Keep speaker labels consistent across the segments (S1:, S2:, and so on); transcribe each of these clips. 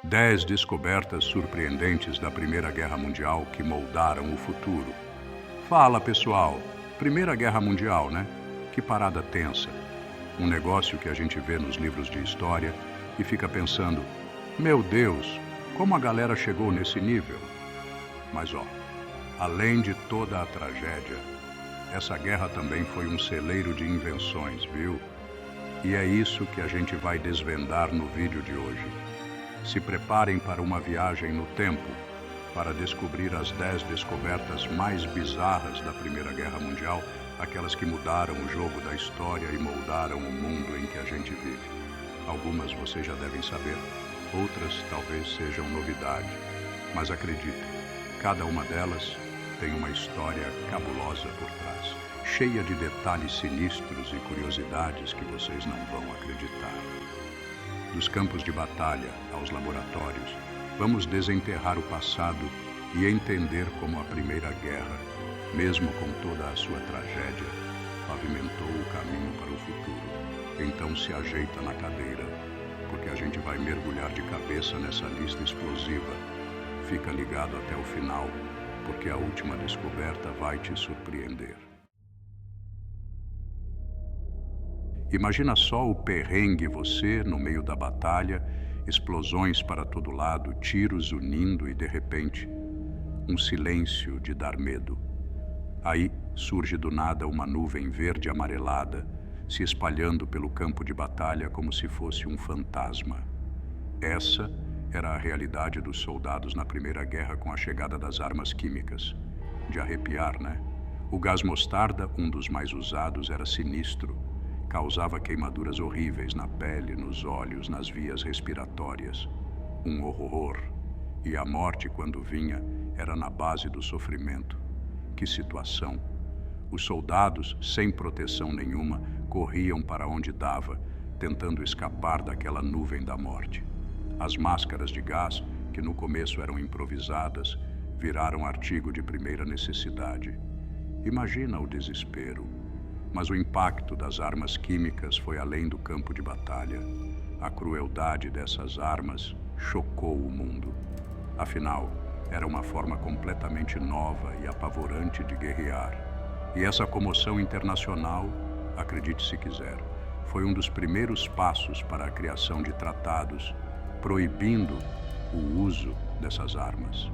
S1: 10 descobertas surpreendentes da Primeira Guerra Mundial que moldaram o futuro. Fala, pessoal. Primeira Guerra Mundial, né? Que parada tensa. Um negócio que a gente vê nos livros de história e fica pensando, meu Deus, como a galera chegou nesse nível? Mas além de toda a tragédia, essa guerra também foi um celeiro de invenções, viu? E é isso que a gente vai desvendar no vídeo de hoje. Se preparem para uma viagem no tempo, para descobrir as 10 descobertas mais bizarras da Primeira Guerra Mundial, aquelas que mudaram o jogo da história e moldaram o mundo em que a gente vive. Algumas vocês já devem saber, outras talvez sejam novidade. Mas acreditem, cada uma delas tem uma história cabulosa por trás, cheia de detalhes sinistros e curiosidades que vocês não vão acreditar. Dos campos de batalha aos laboratórios, vamos desenterrar o passado e entender como a Primeira Guerra, mesmo com toda a sua tragédia, pavimentou o caminho para o futuro. Então se ajeita na cadeira, porque a gente vai mergulhar de cabeça nessa lista explosiva. Fica ligado até o final, porque a última descoberta vai te surpreender. Imagina só o perrengue você no meio da batalha, explosões para todo lado, tiros unindo e de repente, um silêncio de dar medo. Aí surge do nada uma nuvem verde amarelada, se espalhando pelo campo de batalha como se fosse um fantasma. Essa era a realidade dos soldados na Primeira Guerra com a chegada das armas químicas. De arrepiar, né? O gás mostarda, um dos mais usados, era sinistro. Causava queimaduras horríveis na pele, nos olhos, nas vias respiratórias. Um horror. E a morte, quando vinha, era na base do sofrimento. Que situação! Os soldados, sem proteção nenhuma, corriam para onde dava, tentando escapar daquela nuvem da morte. As máscaras de gás, que no começo eram improvisadas, viraram artigo de primeira necessidade. Imagina o desespero. Mas o impacto das armas químicas foi além do campo de batalha. A crueldade dessas armas chocou o mundo. Afinal, era uma forma completamente nova e apavorante de guerrear. E essa comoção internacional, acredite se quiser, foi um dos primeiros passos para a criação de tratados proibindo o uso dessas armas.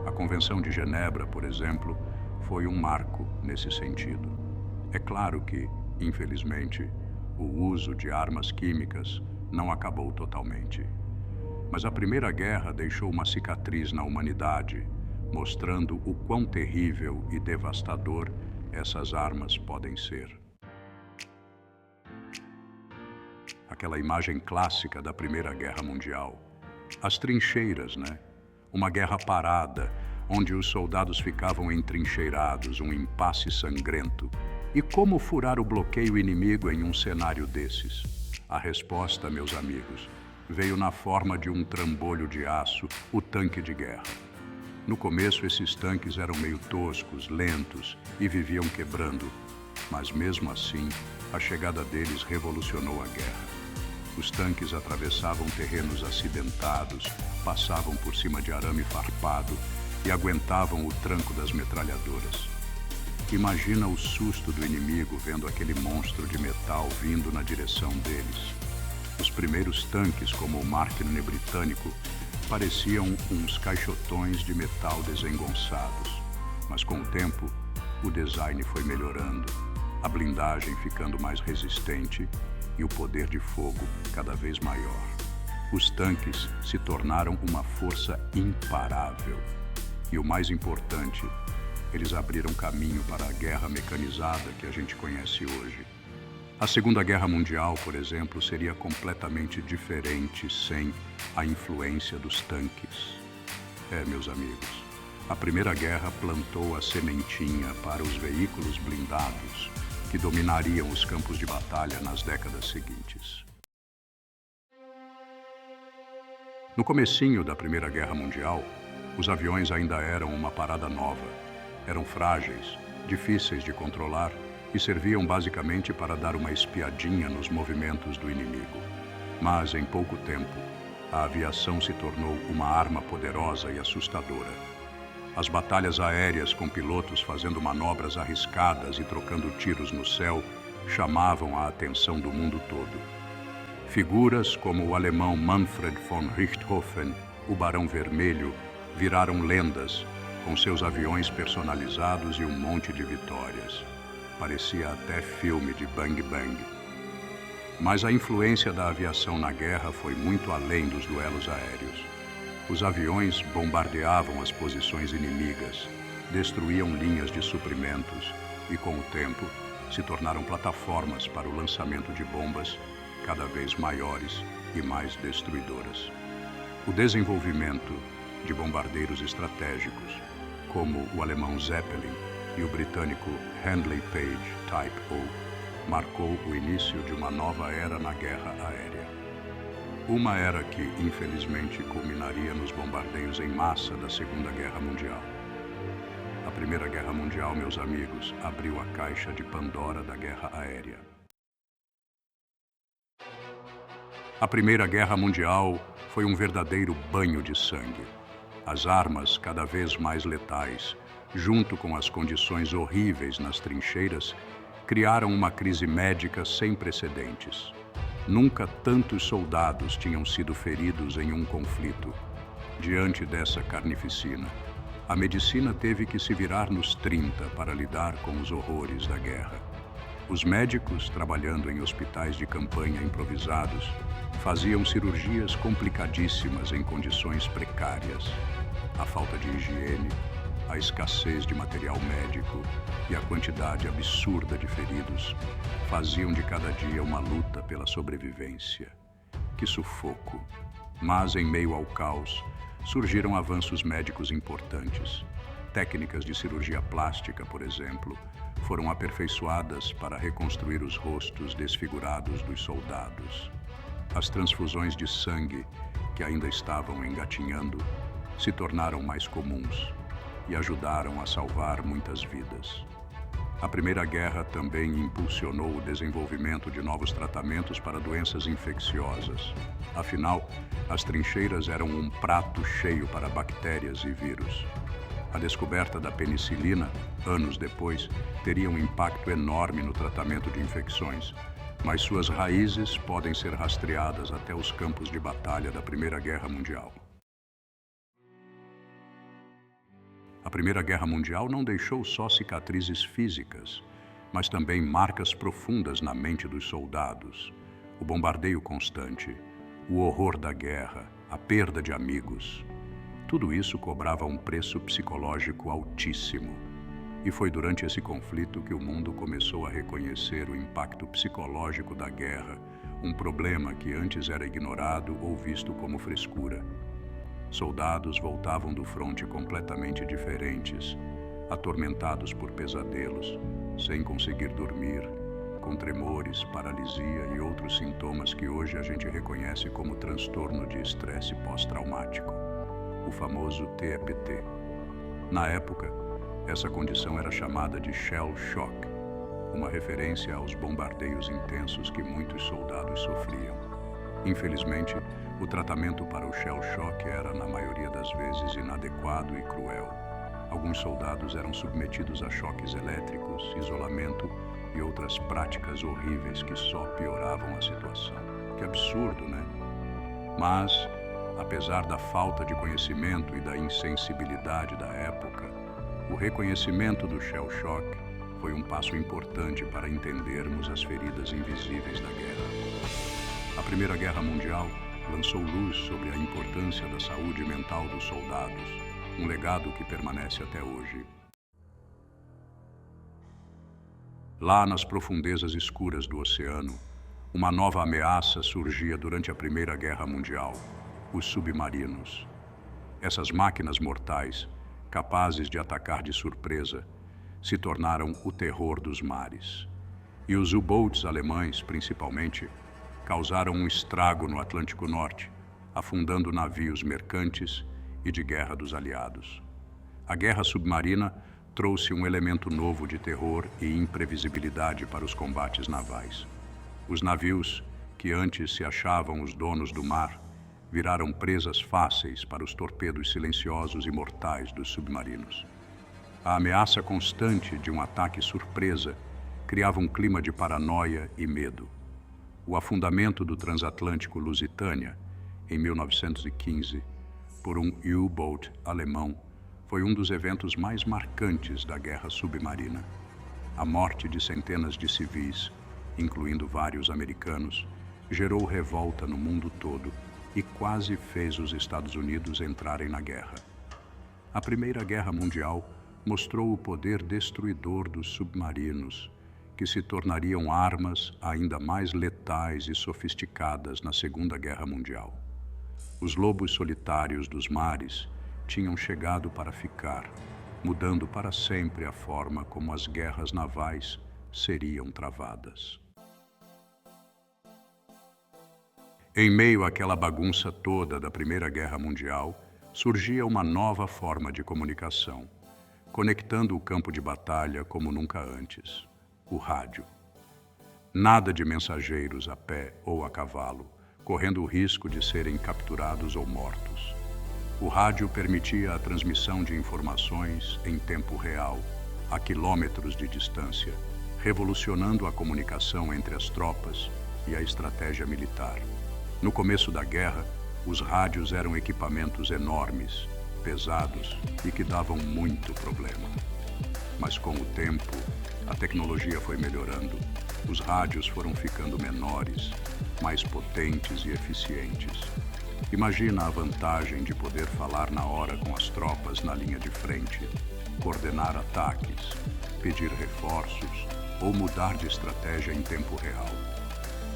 S1: A Convenção de Genebra, por exemplo, foi um marco nesse sentido. É claro que, infelizmente, o uso de armas químicas não acabou totalmente. Mas a Primeira Guerra deixou uma cicatriz na humanidade, mostrando o quão terrível e devastador essas armas podem ser. Aquela imagem clássica da Primeira Guerra Mundial. As trincheiras, né? Uma guerra parada, onde os soldados ficavam entrincheirados, um impasse sangrento. E como furar o bloqueio inimigo em um cenário desses? A resposta, meus amigos, veio na forma de um trambolho de aço, o tanque de guerra. No começo, esses tanques eram meio toscos, lentos e viviam quebrando. Mas mesmo assim, a chegada deles revolucionou a guerra. Os tanques atravessavam terrenos acidentados, passavam por cima de arame farpado e aguentavam o tranco das metralhadoras. Imagina o susto do inimigo vendo aquele monstro de metal vindo na direção deles. Os primeiros tanques, como o Mark I britânico, pareciam uns caixotões de metal desengonçados. Mas com o tempo, o design foi melhorando, a blindagem ficando mais resistente e o poder de fogo cada vez maior. Os tanques se tornaram uma força imparável. E o mais importante, eles abriram caminho para a guerra mecanizada que a gente conhece hoje. A Segunda Guerra Mundial, por exemplo, seria completamente diferente sem a influência dos tanques. Meus amigos, a Primeira Guerra plantou a sementinha para os veículos blindados que dominariam os campos de batalha nas décadas seguintes. No comecinho da Primeira Guerra Mundial, os aviões ainda eram uma parada nova. Eram frágeis, difíceis de controlar e serviam basicamente para dar uma espiadinha nos movimentos do inimigo. Mas, em pouco tempo, a aviação se tornou uma arma poderosa e assustadora. As batalhas aéreas com pilotos fazendo manobras arriscadas e trocando tiros no céu chamavam a atenção do mundo todo. Figuras como o alemão Manfred von Richthofen, o Barão Vermelho, viraram lendas, com seus aviões personalizados e um monte de vitórias. Parecia até filme de Bang Bang. Mas a influência da aviação na guerra foi muito além dos duelos aéreos. Os aviões bombardeavam as posições inimigas, destruíam linhas de suprimentos e, com o tempo, se tornaram plataformas para o lançamento de bombas cada vez maiores e mais destruidoras. O desenvolvimento de bombardeiros estratégicos, como o alemão Zeppelin e o britânico Handley Page Type O, marcou o início de uma nova era na guerra aérea. Uma era que, infelizmente, culminaria nos bombardeios em massa da Segunda Guerra Mundial. A Primeira Guerra Mundial, meus amigos, abriu a caixa de Pandora da guerra aérea. A Primeira Guerra Mundial foi um verdadeiro banho de sangue. As armas cada vez mais letais, junto com as condições horríveis nas trincheiras, criaram uma crise médica sem precedentes. Nunca tantos soldados tinham sido feridos em um conflito. Diante dessa carnificina, a medicina teve que se virar nos 30 para lidar com os horrores da guerra. Os médicos, trabalhando em hospitais de campanha improvisados, faziam cirurgias complicadíssimas em condições precárias. A falta de higiene, a escassez de material médico e a quantidade absurda de feridos faziam de cada dia uma luta pela sobrevivência. Que sufoco! Mas, em meio ao caos, surgiram avanços médicos importantes. Técnicas de cirurgia plástica, por exemplo, foram aperfeiçoadas para reconstruir os rostos desfigurados dos soldados. As transfusões de sangue, que ainda estavam engatinhando, se tornaram mais comuns e ajudaram a salvar muitas vidas. A Primeira Guerra também impulsionou o desenvolvimento de novos tratamentos para doenças infecciosas. Afinal, as trincheiras eram um prato cheio para bactérias e vírus. A descoberta da penicilina, anos depois, teria um impacto enorme no tratamento de infecções, mas suas raízes podem ser rastreadas até os campos de batalha da Primeira Guerra Mundial. A Primeira Guerra Mundial não deixou só cicatrizes físicas, mas também marcas profundas na mente dos soldados. O bombardeio constante, o horror da guerra, a perda de amigos. Tudo isso cobrava um preço psicológico altíssimo. E foi durante esse conflito que o mundo começou a reconhecer o impacto psicológico da guerra, um problema que antes era ignorado ou visto como frescura. Soldados voltavam do fronte completamente diferentes, atormentados por pesadelos, sem conseguir dormir, com tremores, paralisia e outros sintomas que hoje a gente reconhece como transtorno de estresse pós-traumático, o famoso TEPT. Na época, essa condição era chamada de shell shock, uma referência aos bombardeios intensos que muitos soldados sofriam. Infelizmente, o tratamento para o shell shock era, na maioria das vezes, inadequado e cruel. Alguns soldados eram submetidos a choques elétricos, isolamento e outras práticas horríveis que só pioravam a situação. Que absurdo, né? Mas, apesar da falta de conhecimento e da insensibilidade da época, o reconhecimento do shell shock foi um passo importante para entendermos as feridas invisíveis da guerra. A Primeira Guerra Mundial lançou luz sobre a importância da saúde mental dos soldados, um legado que permanece até hoje. Lá nas profundezas escuras do oceano, uma nova ameaça surgia durante a Primeira Guerra Mundial: os submarinos. Essas máquinas mortais, capazes de atacar de surpresa, se tornaram o terror dos mares. E os U-boats alemães, principalmente, causaram um estrago no Atlântico Norte, afundando navios mercantes e de guerra dos aliados. A guerra submarina trouxe um elemento novo de terror e imprevisibilidade para os combates navais. Os navios, que antes se achavam os donos do mar, viraram presas fáceis para os torpedos silenciosos e mortais dos submarinos. A ameaça constante de um ataque surpresa criava um clima de paranoia e medo. O afundamento do transatlântico Lusitânia, em 1915, por um U-boat alemão, foi um dos eventos mais marcantes da guerra submarina. A morte de centenas de civis, incluindo vários americanos, gerou revolta no mundo todo e quase fez os Estados Unidos entrarem na guerra. A Primeira Guerra Mundial mostrou o poder destruidor dos submarinos, que se tornariam armas ainda mais letais e sofisticadas na Segunda Guerra Mundial. Os lobos solitários dos mares tinham chegado para ficar, mudando para sempre a forma como as guerras navais seriam travadas. Em meio àquela bagunça toda da Primeira Guerra Mundial, surgia uma nova forma de comunicação, conectando o campo de batalha como nunca antes: o rádio. Nada de mensageiros a pé ou a cavalo, correndo o risco de serem capturados ou mortos. O rádio permitia a transmissão de informações em tempo real, a quilômetros de distância, revolucionando a comunicação entre as tropas e a estratégia militar. No começo da guerra, os rádios eram equipamentos enormes, pesados e que davam muito problema. Mas com o tempo, a tecnologia foi melhorando. Os rádios foram ficando menores, mais potentes e eficientes. Imagina a vantagem de poder falar na hora com as tropas na linha de frente, coordenar ataques, pedir reforços ou mudar de estratégia em tempo real.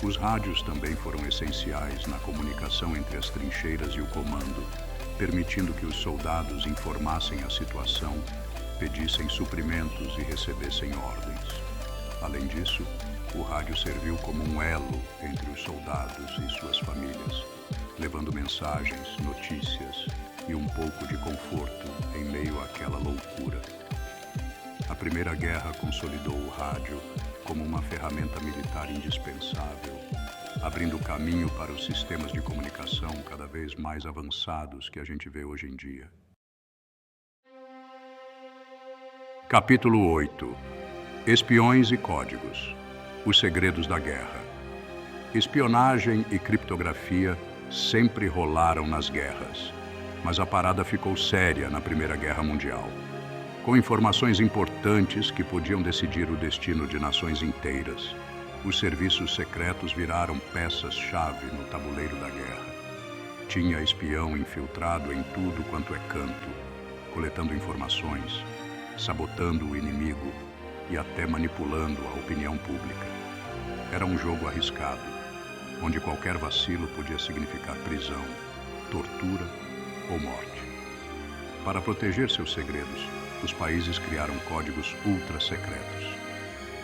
S1: Os rádios também foram essenciais na comunicação entre as trincheiras e o comando, permitindo que os soldados informassem a situação, pedissem suprimentos e recebessem ordens. Além disso, o rádio serviu como um elo entre os soldados e suas famílias, levando mensagens, notícias e um pouco de conforto em meio àquela loucura. A Primeira Guerra consolidou o rádio como uma ferramenta militar indispensável, abrindo caminho para os sistemas de comunicação cada vez mais avançados que a gente vê hoje em dia. Capítulo 8. Espiões e códigos. Os segredos da guerra. Espionagem e criptografia sempre rolaram nas guerras, mas a parada ficou séria na Primeira Guerra Mundial, com informações importantes que podiam decidir o destino de nações inteiras. Os serviços secretos viraram peças-chave no tabuleiro da guerra. Tinha espião infiltrado em tudo quanto é canto, coletando informações, sabotando o inimigo e até manipulando a opinião pública. Era um jogo arriscado, onde qualquer vacilo podia significar prisão, tortura ou morte. Para proteger seus segredos, os países criaram códigos ultra-secretos.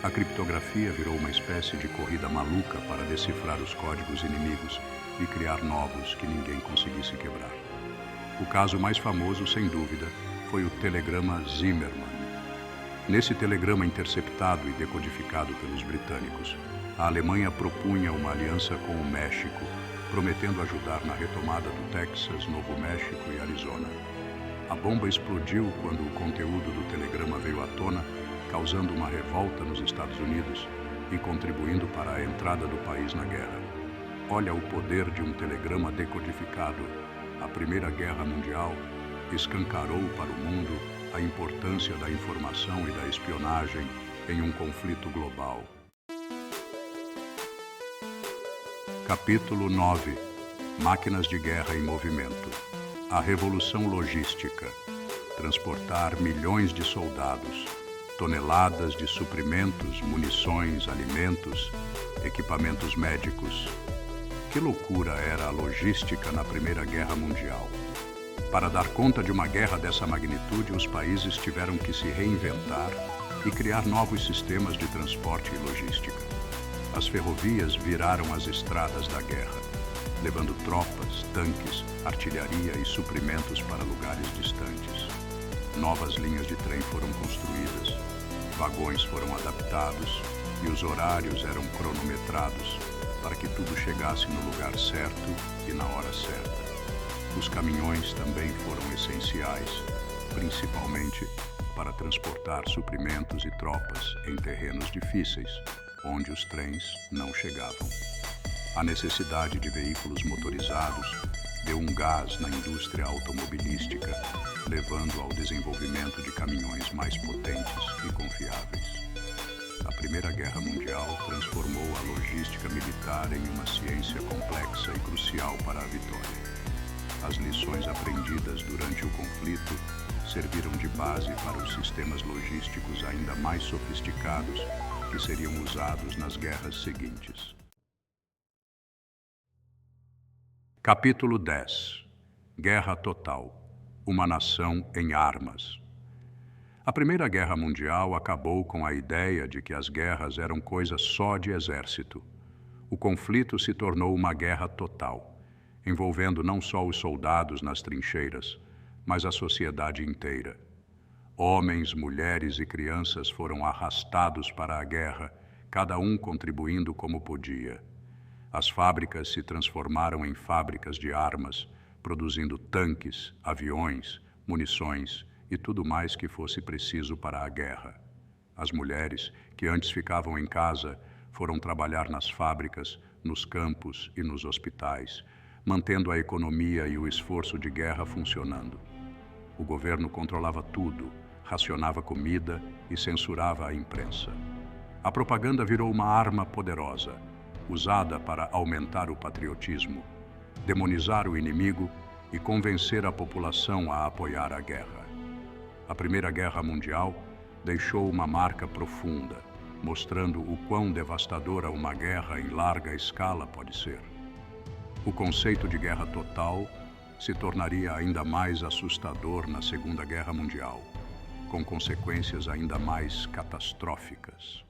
S1: A criptografia virou uma espécie de corrida maluca para decifrar os códigos inimigos e criar novos que ninguém conseguisse quebrar. O caso mais famoso, sem dúvida, foi o telegrama Zimmermann. Nesse telegrama interceptado e decodificado pelos britânicos, a Alemanha propunha uma aliança com o México, prometendo ajudar na retomada do Texas, Novo México e Arizona. A bomba explodiu quando o conteúdo do telegrama veio à tona, causando uma revolta nos Estados Unidos e contribuindo para a entrada do país na guerra. Olha o poder de um telegrama decodificado. A Primeira Guerra Mundial escancarou para o mundo a importância da informação e da espionagem em um conflito global. Capítulo 9. Máquinas de guerra em movimento. A revolução logística. Transportar milhões de soldados, toneladas de suprimentos, munições, alimentos, equipamentos médicos. Que loucura era a logística na Primeira Guerra Mundial. Para dar conta de uma guerra dessa magnitude, os países tiveram que se reinventar e criar novos sistemas de transporte e logística. As ferrovias viraram as estradas da guerra, levando tropas, tanques, artilharia e suprimentos para lugares distantes. Novas linhas de trem foram construídas, vagões foram adaptados e os horários eram cronometrados, para que tudo chegasse no lugar certo e na hora certa. Os caminhões também foram essenciais, principalmente para transportar suprimentos e tropas em terrenos difíceis, onde os trens não chegavam. A necessidade de veículos motorizados deu um gás na indústria automobilística, levando ao desenvolvimento de caminhões mais potentes e confiáveis. A Primeira Guerra Mundial transformou a logística militar em uma ciência complexa e crucial para a vitória. As lições aprendidas durante o conflito serviram de base para os sistemas logísticos ainda mais sofisticados que seriam usados nas guerras seguintes. Capítulo 10. Guerra Total. Uma nação em armas. A Primeira Guerra Mundial acabou com a ideia de que as guerras eram coisa só de exército. O conflito se tornou uma guerra total, envolvendo não só os soldados nas trincheiras, mas a sociedade inteira. Homens, mulheres e crianças foram arrastados para a guerra, cada um contribuindo como podia. As fábricas se transformaram em fábricas de armas, produzindo tanques, aviões, munições e tudo mais que fosse preciso para a guerra. As mulheres, que antes ficavam em casa, foram trabalhar nas fábricas, nos campos e nos hospitais, mantendo a economia e o esforço de guerra funcionando. O governo controlava tudo, racionava comida e censurava a imprensa. A propaganda virou uma arma poderosa, usada para aumentar o patriotismo, demonizar o inimigo e convencer a população a apoiar a guerra. A Primeira Guerra Mundial deixou uma marca profunda, mostrando o quão devastadora uma guerra em larga escala pode ser. O conceito de guerra total se tornaria ainda mais assustador na Segunda Guerra Mundial, com consequências ainda mais catastróficas.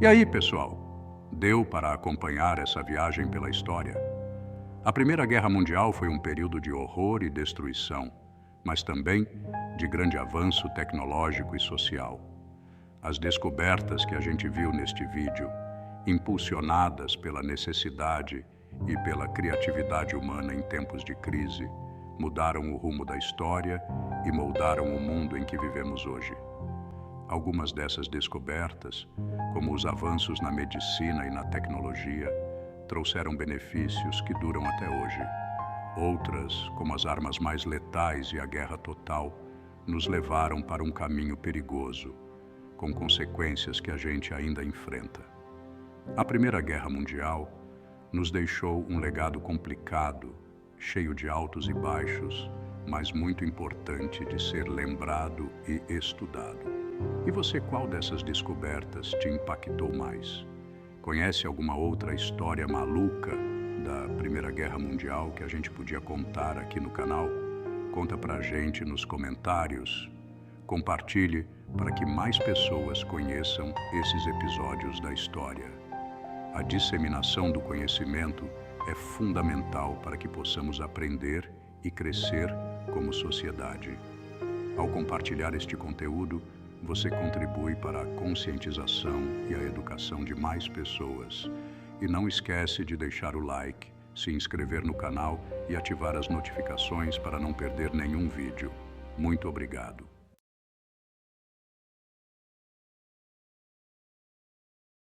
S1: E aí, pessoal? Deu para acompanhar essa viagem pela história? A Primeira Guerra Mundial foi um período de horror e destruição, mas também de grande avanço tecnológico e social. As descobertas que a gente viu neste vídeo, impulsionadas pela necessidade e pela criatividade humana em tempos de crise, mudaram o rumo da história e moldaram o mundo em que vivemos hoje. Algumas dessas descobertas, como os avanços na medicina e na tecnologia, trouxeram benefícios que duram até hoje. Outras, como as armas mais letais e a guerra total, nos levaram para um caminho perigoso, com consequências que a gente ainda enfrenta. A Primeira Guerra Mundial nos deixou um legado complicado, cheio de altos e baixos, mas muito importante de ser lembrado e estudado. E você, qual dessas descobertas te impactou mais? Conhece alguma outra história maluca da Primeira Guerra Mundial que a gente podia contar aqui no canal? Conta pra gente nos comentários. Compartilhe para que mais pessoas conheçam esses episódios da história. A disseminação do conhecimento é fundamental para que possamos aprender e crescer como sociedade. Ao compartilhar este conteúdo, você contribui para a conscientização e a educação de mais pessoas. E não esquece de deixar o like, se inscrever no canal e ativar as notificações para não perder nenhum vídeo. Muito obrigado.